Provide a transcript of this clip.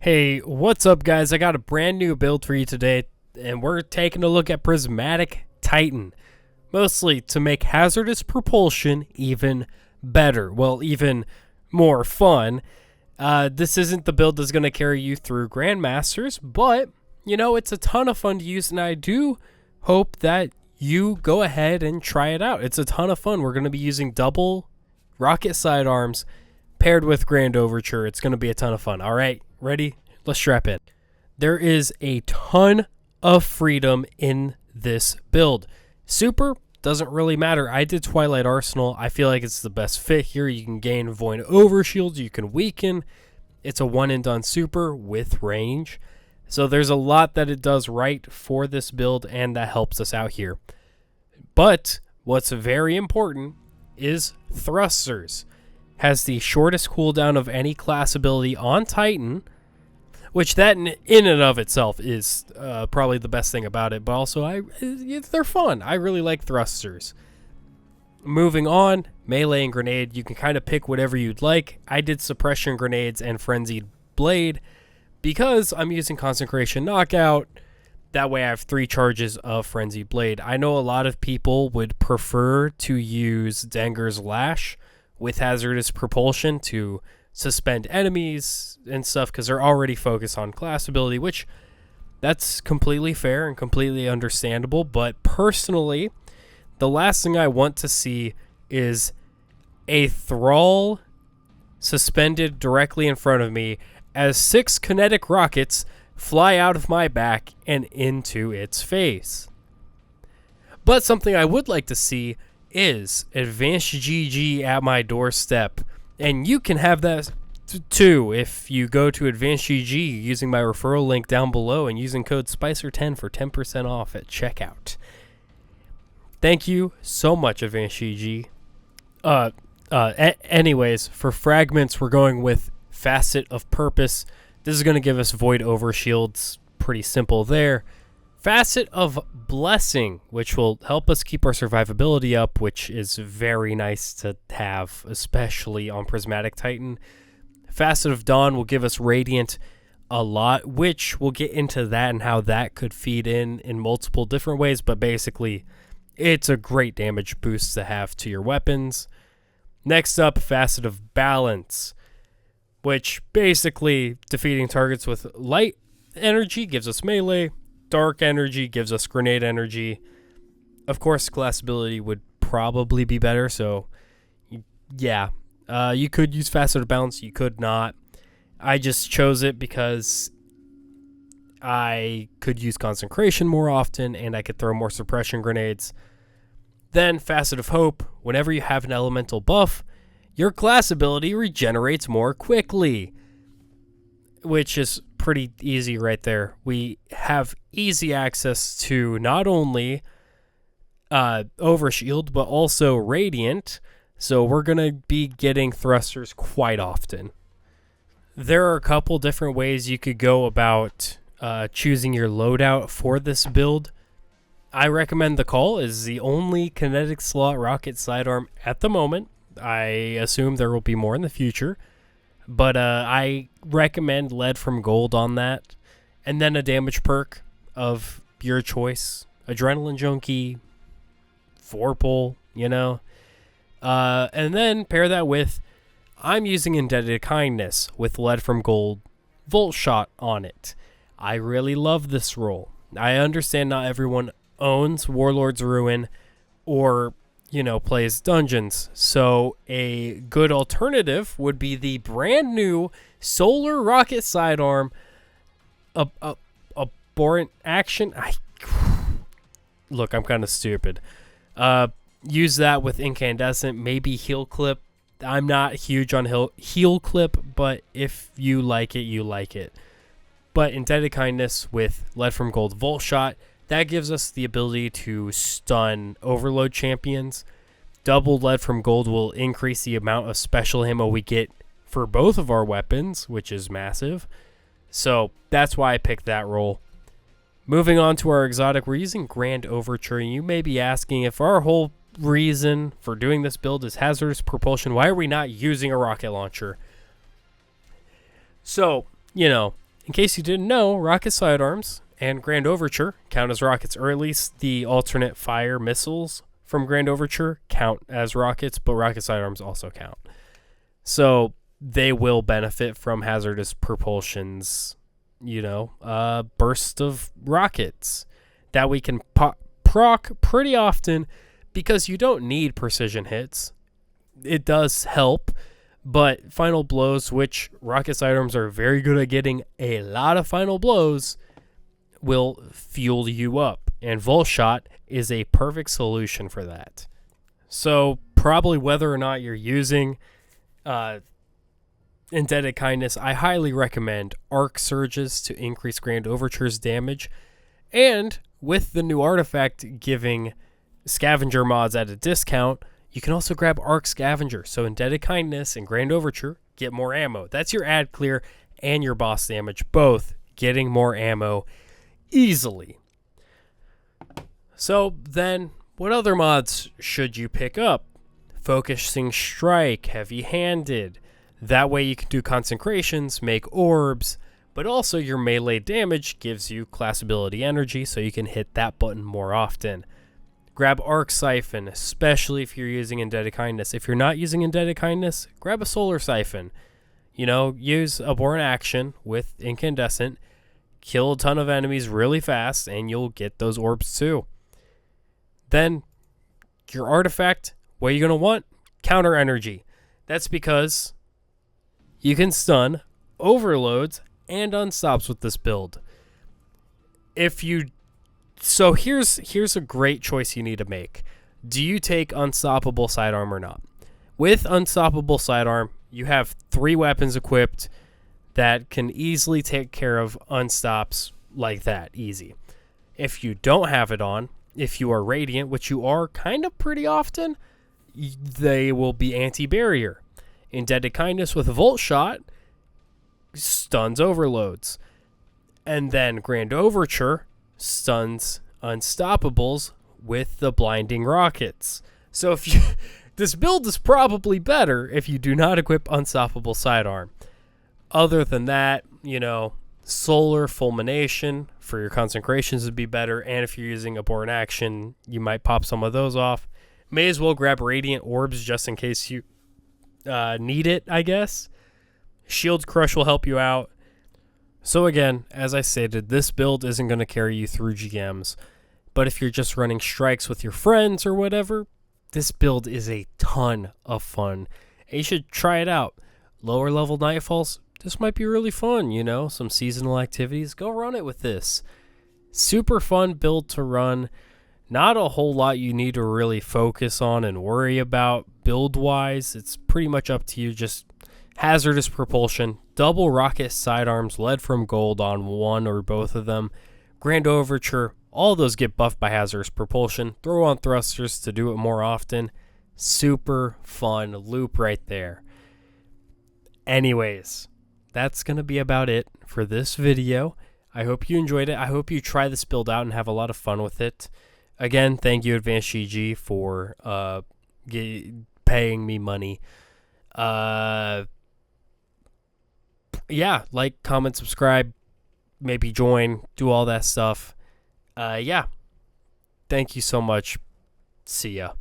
Hey, what's up, guys? I got a brand new build for you today, and we're taking a look at Prismatic Titan, mostly to make Hazardous Propulsion even better. Well, even more fun. This isn't the build that's going to carry you through Grandmasters, but, it's a ton of fun to use, and I do hope that you go ahead and try it out. It's a ton of fun. We're going to be using double rocket sidearms paired with Grand Overture. It's going to be a ton of fun. All right, ready? Let's strap in. There is a ton of freedom in this build. Super doesn't really matter. I did Twilight Arsenal. I feel like it's the best fit here. You can gain Void Overshield. You can weaken. It's a one and done super with range. So there's a lot that it does right for this build, and that helps us out here. But what's very important is thrusters. Has the shortest cooldown of any class ability on Titan, which that in and of itself is probably the best thing about it, but also they're fun. I really like thrusters. Moving on, melee and grenade, you can kind of pick whatever you'd like. I did suppression grenades and frenzied blade because I'm using consecration knockout. That way I have 3 charges of frenzied blade. I know a lot of people would prefer to use Denger's Lash with Hazardous Propulsion to suspend enemies and stuff because they're already focused on class ability, which that's completely fair and completely understandable. But personally, the last thing I want to see is a Thrall suspended directly in front of me as 6 kinetic rockets fly out of my back and into its face. But something I would like to see is Advanced GG at my doorstep, and you can have that too if you go to Advanced GG using my referral link down below and using code Spycer10 for 10% off at checkout. Thank you so much, Advanced GG. Anyways, for fragments, we're going with Facet of Purpose. This is going to give us Void Overshields. Pretty simple there. Facet of Blessing, which will help us keep our survivability up, which is very nice to have, especially on Prismatic Titan. Facet of Dawn will give us Radiant a lot, which we'll get into that and how that could feed in multiple different ways, but basically it's a great damage boost to have to your weapons. Next up, Facet of Balance, which basically defeating targets with light energy gives us melee. Dark energy gives us grenade energy. Of course, class ability would probably be better, so yeah. You could use Facet of Balance, you could not. I just chose it because I could use Consecration more often, and I could throw more suppression grenades. Then Facet of Hope. Whenever you have an elemental buff, your class ability regenerates more quickly, which is pretty easy right there. We have easy access to not only Overshield, but also Radiant, so we're going to be getting thrusters quite often. There are a couple different ways you could go about choosing your loadout for this build. I recommend the Call is the only kinetic slot rocket sidearm at the moment. I assume there will be more in the future. But I recommend Lead from Gold on that. And then a damage perk of your choice. Adrenaline Junkie, Vorpal, and then pair that with, I'm using Indebted Kindness with Lead from Gold, Volt Shot on it. I really love this role. I understand not everyone owns Warlord's Ruin or plays dungeons. So a good alternative would be the brand new Solar Rocket Sidearm. Abhorrent Action. Look, I'm kind of stupid. Use that with Incandescent, maybe Heal Clip. I'm not huge on Heal Clip, but if you like it, you like it. But Indebted Kindness with Lead from Gold Volt Shot, that gives us the ability to stun Overload champions. Double Lead from Gold will increase the amount of special ammo we get for both of our weapons, which is massive. So that's why I picked that role. Moving on to our exotic, we're using Grand Overture. You may be asking, if our whole reason for doing this build is Hazardous Propulsion, why are we not using a rocket launcher? So, In case you didn't know, rocket sidearms and Grand Overture count as rockets, or at least the alternate fire missiles from Grand Overture count as rockets, but rocket sidearms also count. So they will benefit from Hazardous Propulsion's, burst of rockets that we can proc pretty often because you don't need precision hits. It does help, but final blows, which rocket sidearms are very good at getting a lot of final blows, will fuel you up. And Volt Shot is a perfect solution for that. So probably whether or not you're using Indebted Kindness, I highly recommend Arc Surges to increase Grand Overture's damage. And with the new artifact giving scavenger mods at a discount, you can also grab Arc Scavenger. So Indebted Kindness and Grand Overture get more ammo. That's your ad clear and your boss damage, both getting more ammo easily. So then, what other mods should you pick up? Focusing Strike, Heavy Handed. That way you can do consecrations, make orbs, but also your melee damage gives you class ability energy, so you can hit that button more often. Grab Arc Siphon, especially if you're using Indebted Kindness. If you're not using Indebted Kindness, grab a Solar Siphon. Use Abhorrent Action with Incandescent, kill a ton of enemies really fast, and you'll get those orbs too. Then, your artifact, what are you going to want? Counter Energy. That's because you can stun, overloads, and unstops with this build. So here's a great choice you need to make. Do you take Unstoppable Sidearm or not? With Unstoppable Sidearm, you have 3 weapons equipped that can easily take care of unstops like that, easy. If you don't have it on, if you are Radiant, which you are kind of pretty often, they will be anti-barrier. Indebted Kindness with Volt Shot stuns overloads. And then Grand Overture stuns unstoppables with the blinding rockets. So this build is probably better if you do not equip Unstoppable Sidearm. Other than that, Solar Fulmination for your consecrations would be better, and if you're using Abhorrent Action, you might pop some of those off. May as well grab Radiant Orbs just in case you need it, I guess. Shield Crush will help you out. So again, as I stated, this build isn't going to carry you through GMs, but if you're just running strikes with your friends or whatever, this build is a ton of fun. And you should try it out. Lower level Nightfalls, this might be really fun, some seasonal activities. Go run it with this. Super fun build to run. Not a whole lot you need to really focus on and worry about build-wise. It's pretty much up to you. Just Hazardous Propulsion, double rocket sidearms, lead from gold on one or both of them. Grand Overture, all those get buffed by Hazardous Propulsion. Throw on thrusters to do it more often. Super fun loop right there. Anyways, that's going to be about it for this video. I hope you enjoyed it. I hope you try this build out and have a lot of fun with it. Again, thank you, Advanced GG, for paying me money. Yeah, like, comment, subscribe, maybe join, do all that stuff. Yeah. Thank you so much. See ya.